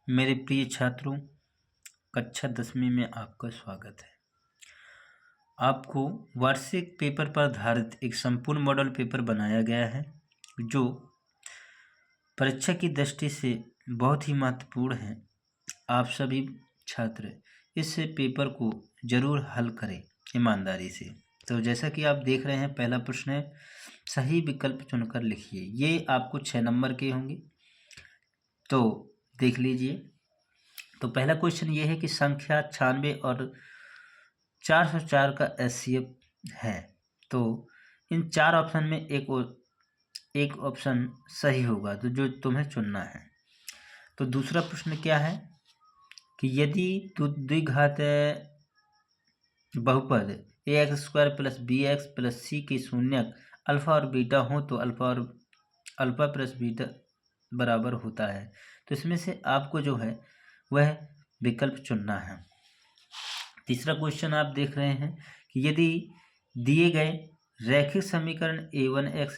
मेरे प्रिय छात्रों, कक्षा 10वीं में आपका स्वागत है। आपको वार्षिक पेपर पर आधारित एक संपूर्ण मॉडल पेपर बनाया गया है जो परीक्षा की दृष्टि से बहुत ही महत्वपूर्ण है। आप सभी छात्र इस पेपर को जरूर हल करें ईमानदारी से। तो जैसा कि आप देख रहे हैं, पहला प्रश्न है, सही विकल्प चुनकर लिखिए। ये आपको 6 नंबर के होंगे, तो देख लीजिए। तो पहला क्वेश्चन ये है कि संख्या 96 और 404 का एचसीएफ है। तो इन 4 ऑप्शन में एक ऑप्शन सही होगा, तो जो तुम्हें चुनना है। तो दूसरा प्रश्न क्या है कि यदि द्विघात बहुपद ax² + bx + c के शून्यक अल्फा और बीटा हो तो अल्फा प्लस बीटा बराबर होता है। तो इसमें से आपको जो है वह विकल्प चुनना है। तीसरा क्वेश्चन आप देख रहे हैं कि यदि दिए गए रैखिक समीकरण a1x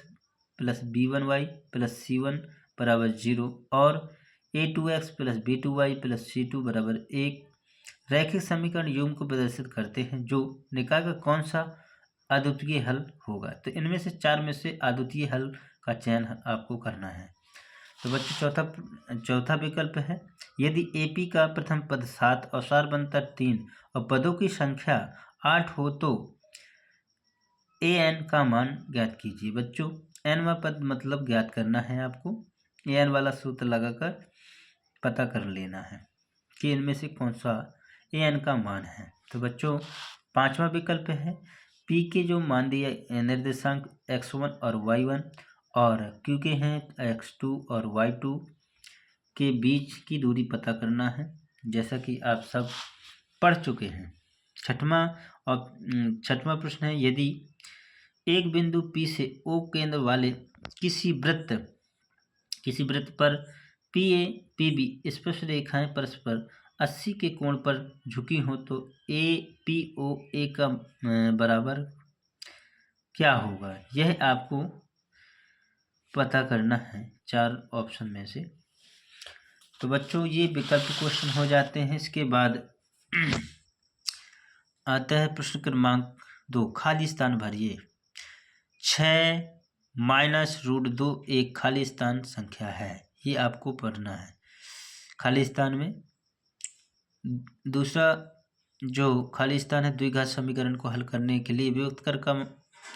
+ b1y + c1 = 0 और a2x + b2y + c2 = 1 रैखिक समीकरण युग्म को प्रदर्शित करते हैं, जो निकाय का कौन सा अद्वितीय हल होगा। तो इनमें से 4 में से अद्वितीय हल का चयन आपको करना है। तो बच्चों चौथा विकल्प है, यदि एपी का प्रथम पद 7 और सारबंतर 3 और पदों की संख्या 8 हो तो an का मान ज्ञात कीजिए। बच्चों nवा पद मतलब ज्ञात करना है आपको। an वाला सूत्र लगाकर पता कर लेना है कि इनमें से कौन सा an का मान है। तो बच्चों पांचवा विकल्प है, p के जो मान दिए निर्देशांक x1 और y1 और q के हैं x2 और y2 के बीच की दूरी पता करना है, जैसा कि आप सब पढ़ चुके हैं। छठवां प्रश्न है, यदि एक बिंदु P से O केंद्र वाले किसी वृत्त पर PA PB स्पर्श रेखाएं परस्पर 80 के कोण पर झुकी हो तो APOA का बराबर क्या होगा। यह आपको पता करना है 4 ऑप्शन में से। तो बच्चों ये विकल्प क्वेश्चन हो जाते हैं। इसके बाद आता है प्रश्न क्रमांक 2, खाली स्थान भरिए। 6 - √2 एक खाली स्थान संख्या है, ये आपको पढ़ना है। खाली स्थान में दूसरा जो खाली स्थान है, द्विघात समीकरण को हल करने के लिए विभक्त कर का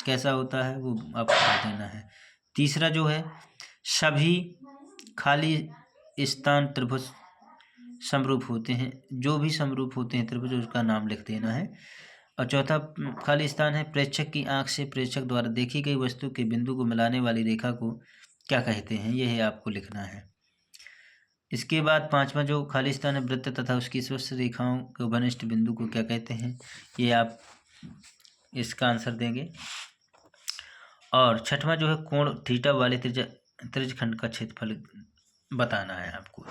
कैसा होता है वो आपको बता देना है। तीसरा जो है, सभी खाली स्थान त्रिभुज समरूप होते हैं, जो भी समरूप होते हैं त्रिभुज उसका नाम लिख देना है। और चौथा खाली स्थान है, प्रेक्षक की आंख से प्रेक्षक द्वारा देखी गई वस्तु के बिंदु को मिलाने वाली रेखा को क्या कहते हैं, यह आपको लिखना है। इसके बाद पांचवा जो खाली स्थान है, वृत्त तथा उसकी स्पर्श रेखाओं के घनिष्ठ बिंदु को क्या कहते हैं, ये आप इसका आंसर देंगे। और छठवां जो है, कोण थीटा वाले त्रिज्यखंड का क्षेत्रफल बताना है आपको।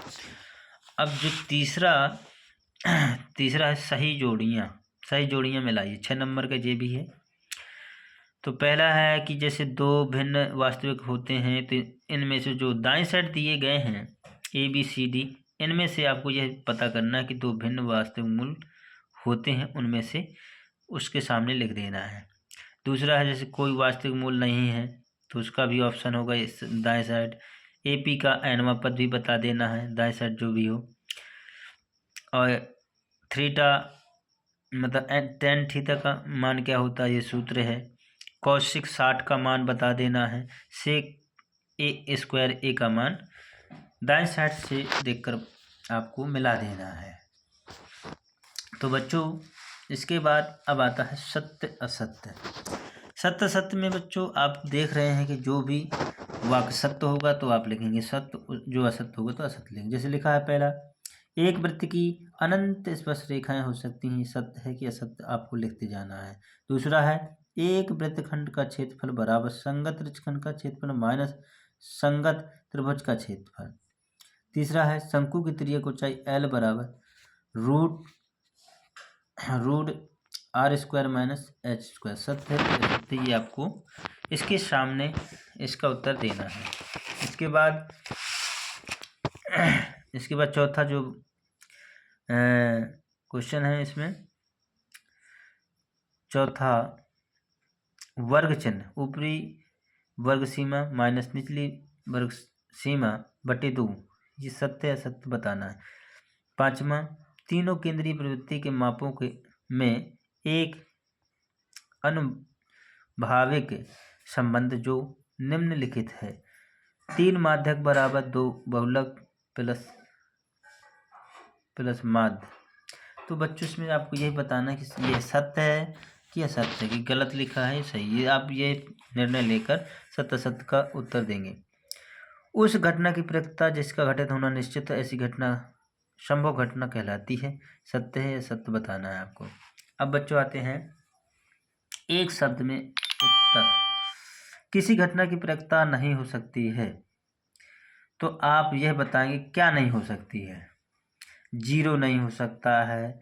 अब जो तीसरा है, सही जोड़ियाँ मिलाइए। 6 नंबर का ये भी है। तो पहला है कि जैसे 2 भिन्न वास्तविक होते हैं, तो इनमें से जो दाएं साइड दिए गए हैं ABCD, इनमें से आपको यह पता करना है कि 2 भिन्न वास्तविक मूल होते हैं, उनमें से उसके सामने लिख देना है। दूसरा है, जैसे कोई वास्तविक मूल नहीं है, तो उसका भी ऑप्शन होगा इस दाएं साइड। AP का nवा पद भी बता देना है, दाएं साइड जो भी हो। और थीटा मतलब tan थीटा का मान क्या होता है, ये सूत्र है। cos 60 का मान बता देना है। sec A² का मान दाएं साइड से देखकर आपको मिला देना है। तो बच्चों इसके बाद अब आता है सत्य असत्य में बच्चों आप देख रहे हैं कि जो भी वाक्य सत्य होगा तो आप लिखेंगे सत्य, जो असत्य होगा तो असत्य लिखेंगे। जैसे लिखा है पहला, एक वृत्त की अनंत स्पर्श रेखाएं हो सकती हैं, सत्य है कि असत्य आपको लिखते जाना है। दूसरा है, एक वृत्तखंड का क्षेत्रफल बराबर संगत त्रिज्यखंड का क्षेत्रफल माइनस संगत त्रिभुज का क्षेत्रफल। तीसरा है, शंकु की त्रिज्यक ऊंचाई L बराबर रूट r² - h²। सत्य है, ये आपको इसके सामने इसका उत्तर देना है। इसके बाद इसके बाद चौथा जो क्वेश्चन है इसमें, चौथा वर्ग चिन्ह ऊपरी वर्ग सीमा माइनस निचली वर्ग सीमा बटे 2, ये सत्य है असत्य बताना है। पांचवा, तीनों केंद्रीय प्रवृत्ति के मापों के में एक अनुभाविक संबंध जो निम्नलिखित है। 3 माध्यक बराबर 2 बहुलक प्लस माध्य। तो बच्चों इसमें आपको यही बताना है कि यह सत्य है कि असत्य है, कि गलत लिखा है सही, ये आप ये निर्णय लेकर सत्य असत्य का उत्तर देंगे। उस घटना की प्रकृति जिसका घटित होना निश्चित है, ऐसी घटना संभव घटना कहलाती है। सत्य है या सत्य बताना है आपको। अब बच्चों आते हैं एक शब्द में उत्तर। किसी घटना की प्रकृति नहीं हो सकती है, तो आप यह बताएंगे क्या नहीं हो सकती है। 0 नहीं हो सकता है,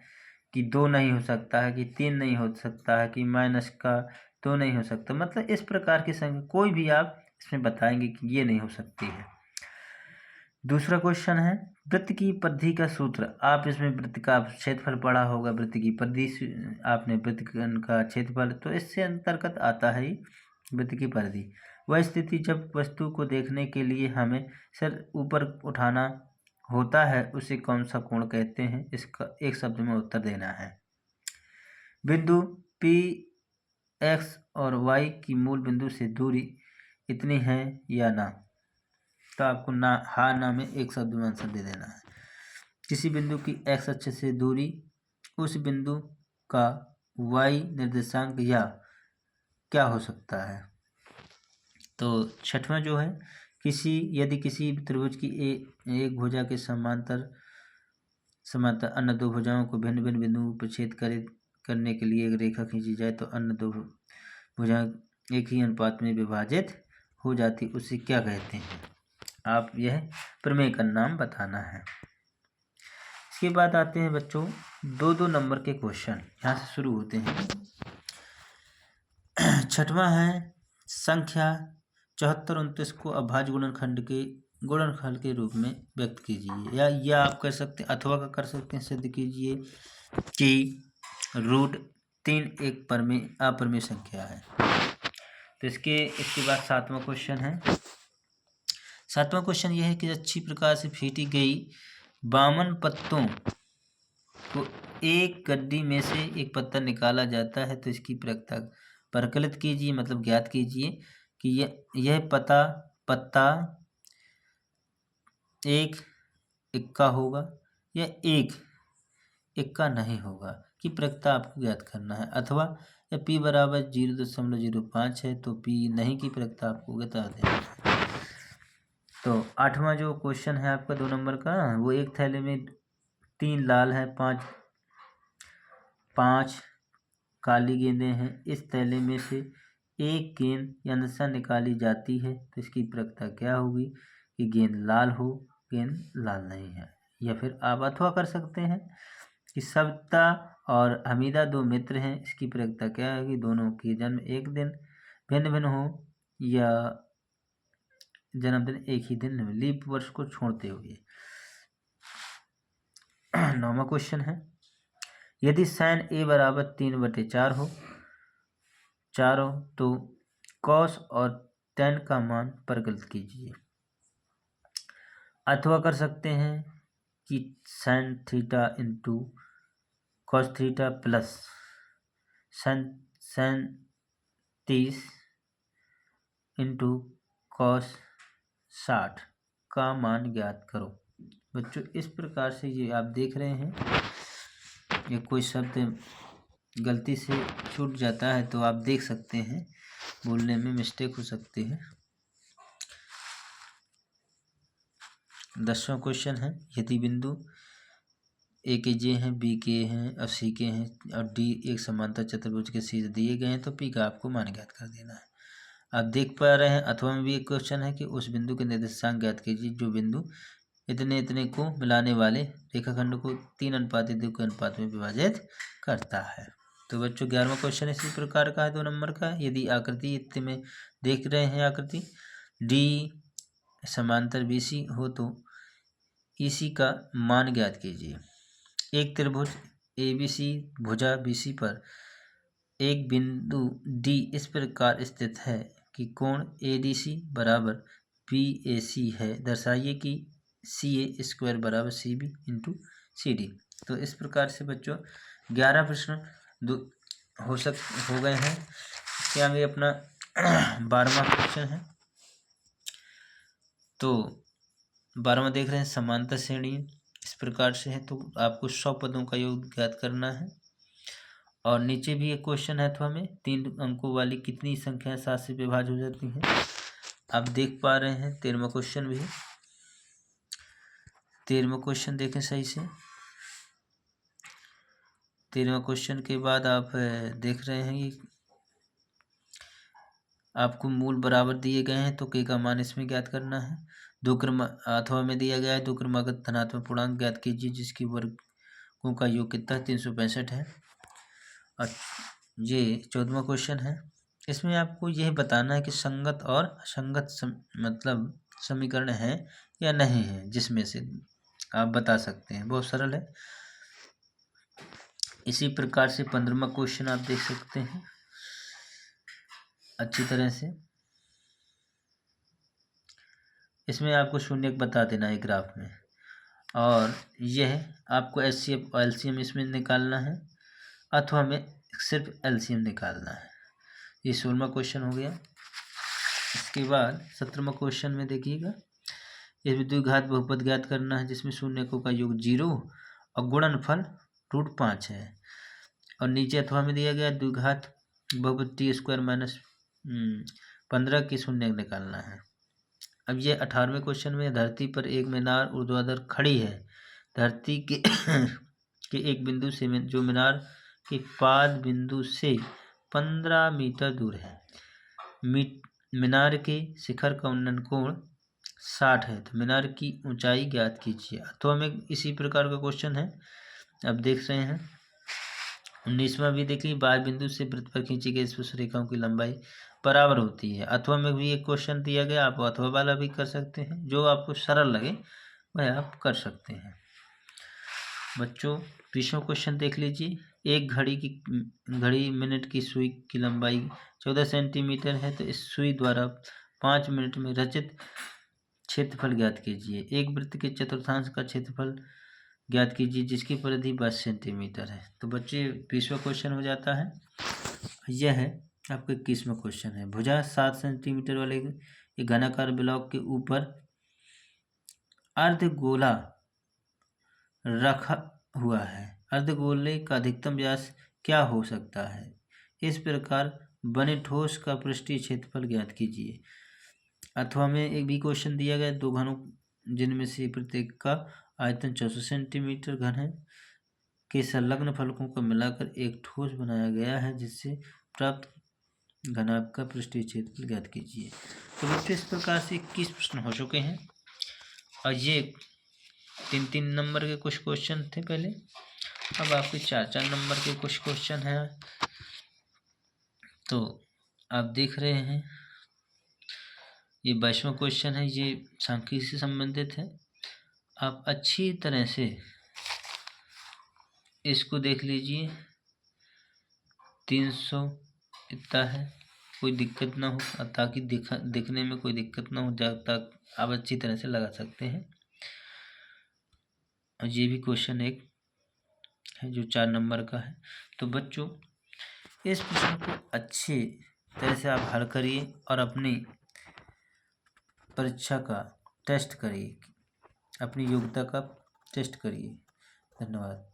कि 2 नहीं हो सकता है, कि 3 नहीं हो सकता है, कि माइनस का 2 नहीं हो सकता। मतलब इस प्रकार की संख्या कोई भी आप इसमें बताएंगे कि ये नहीं हो सकती है। दूसरा क्वेश्चन है वृत्त की परिधि का सूत्र। आप इसमें वृत्त का क्षेत्रफल पढ़ा होगा, वृत्त की परिधि आपने वृत्त का क्षेत्रफल, तो इससे अंतर्गत आता है वृत्त की परिधि। वह स्थिति जब वस्तु को देखने के लिए हमें सिर ऊपर उठाना होता है, उसे कौन सा कोण कहते हैं, इसका एक शब्द में उत्तर देना है। बिंदु P, X और Y की मूल बिंदु से दूरी इतनी है या ना, तो आपको ना हाँ ना में एक शब्द में आंसर दे देना है। किसी बिंदु की x अक्ष से दूरी उस बिंदु का y निर्देशांक या क्या हो सकता है। तो छठवां जो है यदि किसी त्रिभुज की एक भुजा के समांतर अन्य दो भुजाओं को भिन्न भिन्न बिंदुओं पर छेद करने के लिए एक रेखा खींची जाए तो अन्य दो भुजाएं एक ही अनुपात में विभाजित हो जाती, उसे क्या कहते हैं। आप यह प्रमेय का नाम बताना है। इसके बाद आते हैं बच्चों 2-2 नंबर के क्वेश्चन, यहाँ से शुरू होते हैं। छठवां है संख्या 74-29 को अभाज्य गुणनखंड के गुणनफल के रूप में व्यक्त कीजिए, या आप कर सकते हैं अथवा का कर सकते हैं, सिद्ध कीजिए कि √3 एक अपरमेय संख्या है। तो इसके बाद 7वां क्वेश्चन है। 7वां क्वेश्चन यह है कि अच्छी प्रकार से फीटी गई बामन पत्तों को एक गड्डी में से एक पत्ता निकाला जाता है, तो इसकी प्रकृति परिकलित कीजिए, मतलब ज्ञात कीजिए कि यह पत्ता एक इक्का होगा या एक इक्का नहीं होगा, कि प्रकृति आपको ज्ञात करना है। अथवा या P बराबर 0.05 है तो P नहीं की प्रकृति आपको बता देना है। तो 8वां जो क्वेश्चन है आपका 2 नंबर का, वो एक थैले में 3 लाल है, 5 काली गेंदें हैं। इस थैले में से एक गेंद या नशा निकाली जाती है, तो इसकी प्रकृति क्या होगी कि गेंद लाल हो, गेंद लाल नहीं है। या फिर आप अथवा कर सकते हैं कि सविता और हमीदा 2 मित्र हैं, इसकी प्रकृति क्या है कि दोनों की जन्म एक दिन भिन्न भिन्न हो या जन्मदिन एक ही दिन में, लीप वर्ष को छोड़ते हुए। 9वां क्वेश्चन है यदि sin A बराबर 3/4 हो तो cos और tan का मान परिकलित कीजिए। अथवा कर सकते हैं कि sin theta into cos theta plus sin 30 into cos 60 का मान ज्ञात करो। बच्चों इस प्रकार से ये आप देख रहे हैं, ये कोई शब्द गलती से छूट जाता है तो आप देख सकते हैं, बोलने में मिस्टेक हो सकती है। 10वां क्वेश्चन है यदि बिंदु A के J हैं, B के हैं और C के हैं और D एक समांतर चतुर्भुज के शीर्ष दिए गए हैं, तो P का आपको मान ज्ञात कर देना है। आप देख पा रहे हैं अथवा में भी एक क्वेश्चन है कि उस बिंदु के निर्देशांक ज्ञात कीजिए जो बिंदु इतने को मिलाने वाले रेखाखंड को 3:2 के अनुपात में विभाजित करता है। तो बच्चों 11वां क्वेश्चन इसी प्रकार का है 2 नंबर का। यदि आकृति इतने में देख रहे हैं आकृति D समांतर BC हो तो EC का मान ज्ञात कीजिए। एक त्रिभुज ABC भुजा BC पर एक बिंदु D इस प्रकार स्थित है कि कोण ADC बराबर BAC है। दर्शाइए कि CA स्क्वायर बराबर CB इंटू CD। तो इस प्रकार से बच्चों 11 प्रश्न हो गए हैं। इसके आगे अपना 12वां क्वेश्चन है। तो 12वां देख रहे हैं, समांतर श्रेणी इस प्रकार से है। तो आपको 100 पदों का योग ज्ञात करना है। और नीचे भी एक क्वेश्चन है, तो हमें 3 अंकों वाली कितनी संख्या 7 से विभाज्य हो जाती है। आप देख पा रहे हैं 13वां क्वेश्चन भी है। 13वां क्वेश्चन देखें सही से। 13वां क्वेश्चन के बाद आप देख रहे हैं कि आपको मूल बराबर दिए गए हैं, तो के का मान इसमें ज्ञात करना है। दो क्रम अथवा में दिया गया है, दो क्रमागत धनात्मक पूर्णांक ज्ञात कीजिए जिसकी वर्गों का योग कितना 365 है। और ये 14वां क्वेश्चन है। इसमें आपको यह बताना है कि संगत और असंगत मतलब समीकरण है या नहीं है, जिसमें से आप बता सकते हैं। बहुत सरल है। इसी प्रकार से 15वां क्वेश्चन आप देख सकते हैं अच्छी तरह से। इसमें आपको शून्य बता देना है ग्राफ में, और यह आपको HCF और LCM इसमें निकालना है, अथवा में सिर्फ LCM निकालना है। ये 16वां क्वेश्चन हो गया। इसके बाद 17वां क्वेश्चन में देखिएगा, इसमें द्विघात बहुपद ज्ञात करना है जिसमें शून्यकों का योग 0 और गुणनफल √5 है। और नीचे अथवा में दिया गया द्विघात बहुपद t² - 15 की शून्य निकालना है। अब ये 18वें क्वेश्चन में, धरती पर एक मीनार ऊर्ध्वाधर खड़ी है। धरती के के एक बिंदु से जो मीनार के पाद बिंदु से 15 मीटर दूर है। मीनार के शिखर का उन्नयन कोण 60 है। तो मीनार की ऊंचाई ज्ञात कीजिए। तो हमें इसी प्रकार का क्वेश्चन है, अब देख रहे हैं। 19वां भी देखिए, बाह्य बिंदु से वृत्त पर खींची गई स्पर्श रेखाओं की लंबाई बराबर होती है। अथवा में भी एक क्वेश्चन दिया गया, आप अथवा वाला भी कर सकते हैं, जो आपको सरल लगे वह आप कर सकते हैं। बच्चों 20वां क्वेश्चन देख लीजिए। एक घड़ी मिनट की सुई की लंबाई 14 सेंटीमीटर है। तो इस सुई द्वारा 5 मिनट में रचित क्षेत्रफल ज्ञात कीजिए। एक वृत्त के चतुर्थांश का क्षेत्रफल ज्ञात कीजिए जिसकी परिधि 22 सेंटीमीटर है। तो बच्चे 20वां क्वेश्चन हो जाता है। यह है आपका 21वां क्वेश्चन है। भुजा 7 सेंटीमीटर वाले एक घनाकार ब्लॉक के ऊपर अर्धगोला रखा हुआ है। अर्धगोले का अधिकतम व्यास क्या हो सकता है। इस प्रकार बने ठोस का पृष्ठीय क्षेत्रफल ज्ञात कीजिए। अथवा में एक भी क्वेश्चन दिया गया, दो घनों जिनमें से प्रत्येक का आयतन 64 सेंटीमीटर घन है के संलग्न फलकों को मिलाकर एक ठोस बनाया गया है जिससे प्राप्त घनाभ का पृष्ठीय क्षेत्रफल ज्ञात कीजिए। तो बच्चों इस प्रकार से 21 प्रश्न हो चुके हैं, और ये 3-3 नंबर के कुछ क्वेश्चन थे पहले। अब आपके 4-4 नंबर के कुछ क्वेश्चन हैं। तो आप देख रहे हैं ये 22वां क्वेश्चन है, ये सांख्यिकी से संबंधित है। आप अच्छी तरह से इसको देख लीजिए। 300 इतना है, कोई दिक्कत ना हो, ताकि दिखने में कोई दिक्कत ना हो, जब तक आप अच्छी तरह से लगा सकते हैं। और ये भी क्वेश्चन एक है जो 4 नंबर का है। तो बच्चों इस प्रश्न को अच्छी तरह से आप हल करिए और अपनी परीक्षा का टेस्ट करिए, अपनी योग्यता का टेस्ट करिए। धन्यवाद।